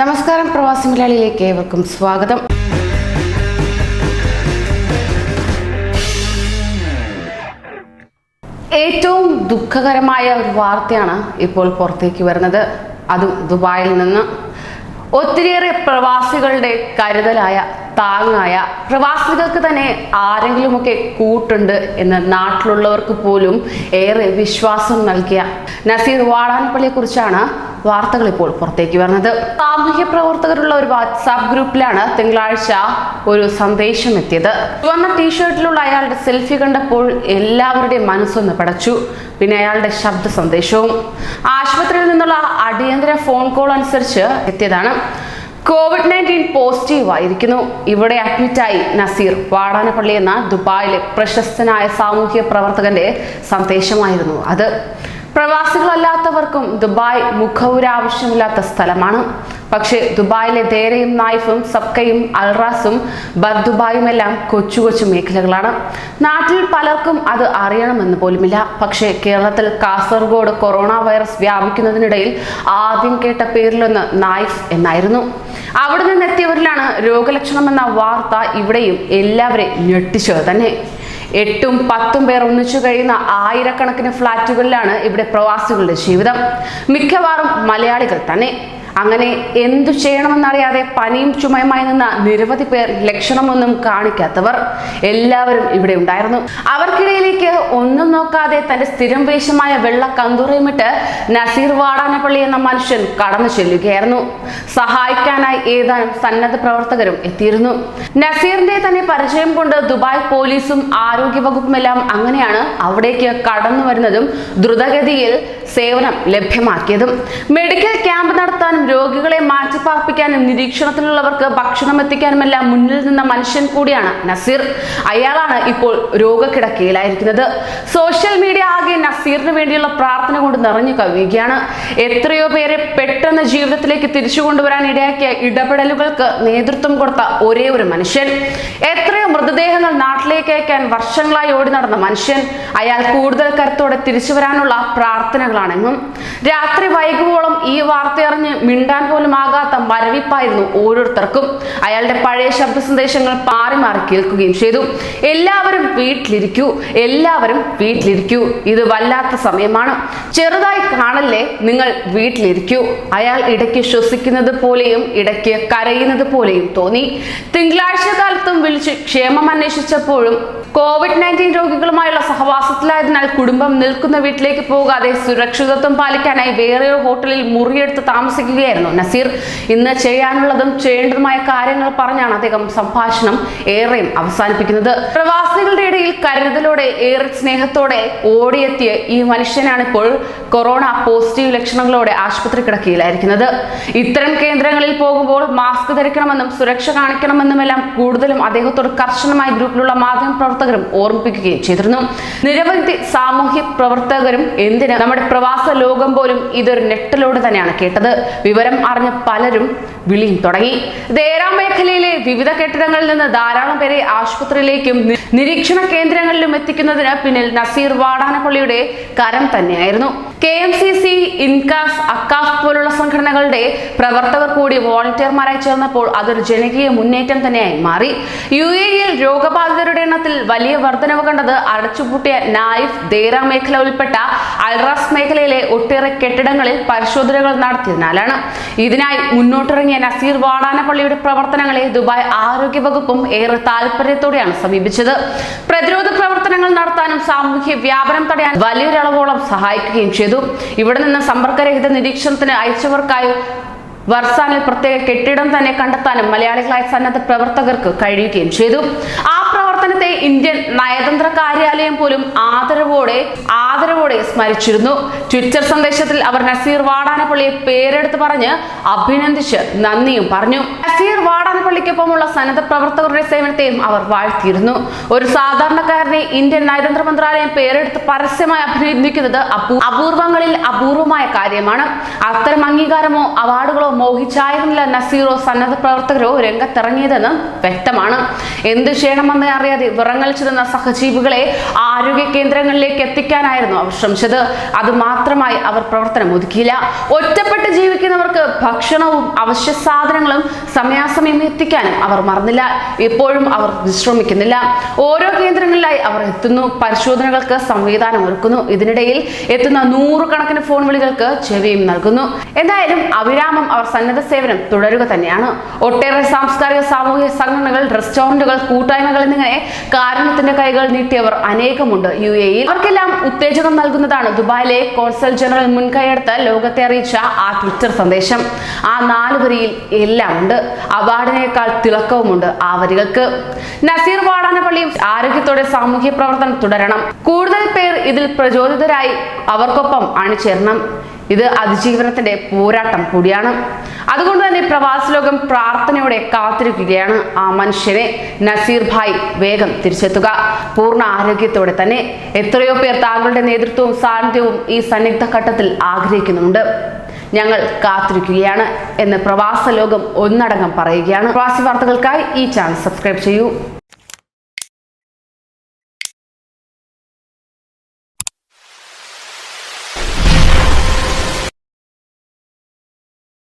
നമസ്കാരം, പ്രവാസി മലയാളിയിലേക്ക് ഏവർക്കും സ്വാഗതം. ഏറ്റവും ദുഃഖകരമായ ഒരു വാർത്തയാണ് ഇപ്പോൾ പുറത്തേക്ക് വരുന്നത്. അതും ദുബായിൽ നിന്ന്. ഒത്തിരിയേറെ പ്രവാസികളുടെ കരുതലായ താങ്ങായ, പ്രവാസികൾക്ക് തന്നെ ആരെങ്കിലുമൊക്കെ കൂട്ടുണ്ട് എന്ന് നാട്ടിലുള്ളവർക്ക് പോലും ഏറെ വിശ്വാസം നൽകിയ നസീർ വാടാനപ്പള്ളിയെ കുറിച്ചാണ് വാർത്തകൾ ഇപ്പോൾ പുറത്തേക്ക് വരുന്നത്. സാമൂഹ്യ പ്രവർത്തകരുള്ള ഒരു വാട്സാപ്പ് ഗ്രൂപ്പിലാണ് തിങ്കളാഴ്ച ഒരു സന്ദേശം എത്തിയത്. ചുവന്ന ടീഷർട്ടിലുള്ള അയാളുടെ സെൽഫി കണ്ടപ്പോൾ എല്ലാവരുടെയും മനസ്സൊന്ന് പടച്ചു. പിന്നെ അയാളുടെ ശബ്ദ സന്ദേശവും ആശുപത്രിയിൽ നിന്നുള്ള അടിയന്തര ഫോൺ കോൾ അനുസരിച്ച് എത്തിയതാണ്. COVID-19 പോസിറ്റീവ് ആയിരിക്കുന്നു. ഇവിടെ അഡ്മിറ്റായി നസീർ വാടാനപ്പള്ളി എന്ന ദുബായിലെ പ്രശസ്തനായ സാമൂഹ്യ പ്രവർത്തകന്റെ സന്ദേശമായിരുന്നു അത്. പ്രവാസികളല്ലാത്തവർക്കും ദുബായ് മുഖവുര ആവശ്യമില്ലാത്ത സ്ഥലമാണ്. പക്ഷേ ദുബായിലെ ദേരയും നായിഫും സബ്കയും അൽറാസും ബദ് ദുബായും എല്ലാം കൊച്ചു കൊച്ചു മേഖലകളാണ്. നാട്ടിൽ പലർക്കും അത് അറിയണമെന്ന് പോലുമില്ല. പക്ഷേ കേരളത്തിൽ കാസർഗോഡ് കൊറോണ വൈറസ് വ്യാപിക്കുന്നതിനിടയിൽ ആദ്യം കേട്ട പേരിലൊന്ന് നായിഫ് എന്നായിരുന്നു. അവിടെ നിന്നെത്തിയവരിലാണ് രോഗലക്ഷണം എന്ന വാർത്ത ഇവിടെയും എല്ലാവരെയും ഞെട്ടിച്ചത് തന്നെ. 8ഉം 10ഉം പേർ ഒന്നിച്ചു കഴിയുന്ന ആയിരക്കണക്കിന് ഫ്ളാറ്റുകളിലാണ് ഇവിടെ പ്രവാസികളുടെ ജീവിതം. മിക്കവാറും മലയാളികൾ തന്നെ. അങ്ങനെ എന്തു ചെയ്യണമെന്നറിയാതെ പനിയും ചുമയുമായി നിന്ന നിരവധി പേർ, ലക്ഷണമൊന്നും കാണിക്കാത്തവർ എല്ലാവരും ഇവിടെ ഉണ്ടായിരുന്നു. അവർക്കിടയിലേക്ക് ഒന്നും നോക്കാതെ തന്റെ സ്ഥിരം വേഷമായ വെള്ള കന്തുറയുമിട്ട് നസീർ വാടാനപ്പള്ളി എന്ന മനുഷ്യൻ കടന്നു ചെല്ലുകയായിരുന്നു. സഹായിക്കാനായി ഏതാനും സന്നദ്ധ പ്രവർത്തകരും എത്തിയിരുന്നു. നസീറിന്റെ തന്നെ പരിചയം കൊണ്ട് ദുബായ് പോലീസും ആരോഗ്യവകുപ്പുമെല്ലാം അങ്ങനെയാണ് അവിടേക്ക് കടന്നു വരുന്നതും ദ്രുതഗതിയിൽ സേവനം ലഭ്യമാക്കിയതും. മെഡിക്കൽ ക്യാമ്പ് നടത്താനും രോഗികളെ മാറ്റിപ്പാർപ്പിക്കാനും നിരീക്ഷണത്തിലുള്ളവർക്ക് ഭക്ഷണം എത്തിക്കാനുമെല്ലാം മുന്നിൽ നിന്ന മനുഷ്യൻ കൂടിയാണ് നസീർ. അയാളാണ് ഇപ്പോൾ രോഗക്കിടക്കയിലായിരിക്കുന്നത്. സോഷ്യൽ മീഡിയ ആകെ നസീറിന് വേണ്ടിയുള്ള പ്രാർത്ഥന കൊണ്ട് നിറഞ്ഞു കവിയുകയാണ്. എത്രയോ പേരെ പെട്ടെന്ന് ജീവിതത്തിലേക്ക് തിരിച്ചു കൊണ്ടുവരാൻ ഇടയാക്കിയ ഇടപെടലുകൾക്ക് നേതൃത്വം കൊടുത്ത ഒരേ ഒരു മനുഷ്യൻ. എത്രയോ മൃതദേഹങ്ങൾ നാട്ടിലേക്ക് അയക്കാൻ വർഷങ്ങളായി ഓടി നടന്ന മനുഷ്യൻ. അയാൾ കൂടുതൽ കരുത്തോടെ തിരിച്ചു വരാനുള്ള പ്രാർത്ഥനകളാണെന്നും. രാത്രി വൈകുവോളം ഈ വാർത്ത അറിഞ്ഞ് മിണ്ടാൻ പോലും ആകാത്ത മരവിപ്പായിരുന്നു ഓരോരുത്തർക്കും. അയാളുടെ പഴയ ശബ്ദ സന്ദേശങ്ങൾ മാറി മാറി കേൾക്കുകയും ചെയ്തു. എല്ലാവരും വീട്ടിലിരിക്കൂ, എല്ലാവരും വീട്ടിലിരിക്കൂ, ഇത് വല്ലാത്ത സമയമാണ്, ചെറുതായി കാണല്ലേ, നിങ്ങൾ വീട്ടിലിരിക്കൂ. അയാൾ ഇടയ്ക്ക് ശ്വസിക്കുന്നത് പോലെയും ഇടയ്ക്ക് കരയുന്നത് പോലെയും തോന്നി. തിങ്കളാഴ്ച കാലത്തും വിളിച്ച് ക്ഷേമം അന്വേഷിച്ചപ്പോഴും COVID-19 രോഗികളുമായുള്ള സഹവാസത്തിലായതിനാൽ കുടുംബം നിൽക്കുന്ന വീട്ടിലേക്ക് പോകാതെ സുരക്ഷിതത്വം പാലിക്കാനായി വേറെ ഹോട്ടലിൽ മുറിയെടുത്ത് താമസിക്കുകയായിരുന്നു നസീർ. ഇന്ന് ചെയ്യാനുള്ളതും ചെയ്യേണ്ടതുമായ കാര്യങ്ങൾ പറഞ്ഞാണ് അദ്ദേഹം സംഭാഷണം ഏറെയും അവസാനിപ്പിക്കുന്നത്. പ്രവാസികളുടെ ഇടയിൽ കരുതലോടെ ഏറെ സ്നേഹത്തോടെ ഓടിയെത്തിയ ഈ മനുഷ്യനാണിപ്പോൾ കൊറോണ പോസിറ്റീവ് ലക്ഷണങ്ങളോടെ ആശുപത്രി കിടക്കയിലായിരിക്കുന്നത്. ഇത്തരം കേന്ദ്രങ്ങളിൽ പോകുമ്പോൾ മാസ്ക് ധരിക്കണമെന്നും സുരക്ഷ കാണിക്കണമെന്നുമെല്ലാം കൂടുതലും അദ്ദേഹത്തോട് കർശനമായി ഗ്രൂപ്പിലുള്ള മാധ്യമ പ്രവർത്തകരും ഓർമ്മിപ്പിക്കുകയും ചെയ്തിരുന്നു. നിരവധി സാമൂഹ്യ പ്രവർത്തകരും, എന്തിന് നമ്മുടെ പ്രവാസ ലോകം പോലും ഇതൊരു നെട്ടലോട് തന്നെയാണ് കേട്ടത്. വിവരം അറിഞ്ഞ പലരും വിളിയും തുടങ്ങി. ദേര മേഖലയിലെ വിവിധ കെട്ടിടങ്ങളിൽ നിന്ന് ധാരാളം പേരെ ആശുപത്രിയിലേക്കും നിരീക്ഷണ കേന്ദ്രങ്ങളിലും എത്തിക്കുന്നതിന് പിന്നിൽ നസീർ വാടാനപ്പള്ളിയുടെ കരം തന്നെയായിരുന്നു. KMCC, ഇൻകാസ്, അക്കാഫ് പോലുള്ള സംഘടനകളുടെ പ്രവർത്തകർ കൂടി വോളണ്ടിയർമാരായി ചേർന്നപ്പോൾ അതൊരു ജനകീയ മുന്നേറ്റം തന്നെയായി മാറി. UAE-യിൽ രോഗബാധിതരുടെ എണ്ണത്തിൽ വലിയ വർധനവ് കണ്ടത് അടച്ചുപൂട്ടിയ നായിഫ്, ദേര മേഖല ഉൾപ്പെട്ട അൽറാസ് മേഖലയിലെ ഒട്ടേറെ കെട്ടിടങ്ങളിൽ പരിശോധനകൾ നടത്തിയതിനാലാണ്. ഇതിനായി മുന്നോട്ടിറങ്ങിയ നസീർ വാടാനപ്പള്ളിയുടെ പ്രവർത്തനങ്ങളെ ദുബായ് ആരോഗ്യ വകുപ്പും ഏറെ താല്പര്യത്തോടെയാണ് സമീപിച്ചത്. പ്രതിരോധ പ്രവർത്തനങ്ങൾ നടത്താനും സാമൂഹ്യ വ്യാപനം തടയാൻ വലിയൊരളവോളം സഹായിക്കുകയും ചെയ്തു. ഇവിടെ നിന്ന് സമ്പർക്കരഹിത നിരീക്ഷണത്തിന് അയച്ചവർക്കായി വർസാനിൽ പ്രത്യേക കെട്ടിടം തന്നെ കണ്ടെത്താനും മലയാളികളായ സന്നദ്ധ പ്രവർത്തകർക്ക് കഴിയുകയും ചെയ്തു. ആ പ്രവർത്തനത്തെ ഇന്ത്യൻ നയതന്ത്ര കാര്യാലയം പോലും ആദരവോടെ സ്മരിച്ചിരുന്നു. ട്വിറ്റർ സന്ദേശത്തിൽ അവർ നസീർ വാടാനപ്പള്ളിയെ പേരെടുത്ത് പറഞ്ഞ് അഭിനന്ദിച്ച് നന്ദിയും പറഞ്ഞു. നസീർ വാടാനപ്പള്ളിക്കൊപ്പമുള്ള സന്നദ്ധ പ്രവർത്തകരുടെ സേവനത്തെയും അവർ വാഴ്ത്തിയിരുന്നു. ഒരു സാധാരണക്കാരനെ ഇന്ത്യൻ നയതന്ത്ര മന്ത്രാലയം പേരെടുത്ത് പരസ്യമായി അഭിനന്ദിക്കുന്നത് അപൂർവങ്ങളിൽ അപൂർവമായ കാര്യമാണ്. അത്തരം അംഗീകാരമോ അവാർഡുകളോ മോഹിച്ചായിരുന്നില്ല നസീറോ സന്നദ്ധ പ്രവർത്തകരോ രംഗത്തിറങ്ങിയതെന്ന് വ്യക്തമാണ്. എന്ത് ചെയ്യണമെന്ന് അറിയാതെ വിറങ്ങലിച്ചിരുന്ന സഹജീവികളെ ആരോഗ്യ കേന്ദ്രങ്ങളിലേക്ക് എത്തിക്കാനായിരുന്നു അവർ ശ്രമിച്ചത്. അത് മാത്രമായി അവർ പ്രവർത്തനം ഒതുക്കിയില്ല. ഒറ്റപ്പെട്ട് ജീവിക്കുന്നവർക്ക് ഭക്ഷണവും അവശ്യ സാധനങ്ങളും സമയാസമയം എത്തിക്കാനും അവർ മറന്നില്ല. ഇപ്പോഴും അവർ വിശ്രമിക്കുന്നില്ല. ഓരോ കേന്ദ്രങ്ങളിലായി അവർ എത്തുന്നു, പരിശോധനകൾക്ക് സംവിധാനം ഒരുക്കുന്നു. ഇതിനിടയിൽ എത്തുന്ന നൂറുകണക്കിന് ഫോൺ വിളികൾക്ക് ചെവിയും നൽകുന്നു. എന്തായാലും അവിരാമം അവർ സന്നദ്ധ സേവനം തുടരുക തന്നെയാണ്. ഒട്ടേറെ സാംസ്കാരിക സാമൂഹിക സംഘടനകൾ, റെസ്റ്റോറന്റുകൾ, കൂട്ടായ്മകൾ എന്നിങ്ങനെ കാരുണ്യത്തിന്റെ കൈകൾ നീട്ടിയവർ അനേകമുണ്ട് UAE-യിൽ. അവർക്കെല്ലാം ഉത്തേജകം നൽകുന്നതാണ് ദുബായിലെ കോൺസൽ ജനറൽ മുൻകൈയെടുത്ത് ലോകത്തെ അറിയിച്ച ആ ട്വിറ്റർ സന്ദേശം. ആ 4 വരിയിൽ എല്ലാം ഉണ്ട്. അവാർഡിനേക്കാൾ തിളക്കവുമുണ്ട് ആ വരികൾക്ക്. നസീർ വാടാനപ്പള്ളിയും ആരോഗ്യത്തോടെ സാമൂഹ്യ പ്രവർത്തനം തുടരണം. കൂടുതൽ പേർ ഇതിൽ പ്രചോദിതരായി അവർക്കൊപ്പം അണിചേരണം. ഇത് അതിജീവനത്തിന്റെ പോരാട്ടം കൂടിയാണ്. അതുകൊണ്ട് തന്നെ പ്രവാസി ലോകം പ്രാർത്ഥനയോടെ കാത്തിരിക്കുകയാണ് ആ മനുഷ്യനെ. നസീർ ഭായ് വേഗം തിരിച്ചെത്തുക, പൂർണ്ണ ആരോഗ്യത്തോടെ തന്നെ. എത്രയോ പേർ താങ്കളുടെ നേതൃത്വവും സാന്നിധ്യവും ഈ സന്നിഗ്ധ ഘട്ടത്തിൽ ആഗ്രഹിക്കുന്നുണ്ട്. ഞങ്ങൾ കാത്തിരിക്കുകയാണ് എന്ന് പ്രവാസ ലോകം ഒന്നടങ്കം പറയുകയാണ്. പ്രവാസി വാർത്തകൾക്കായി ഈ ചാനൽ സബ്സ്ക്രൈബ് ചെയ്യൂ.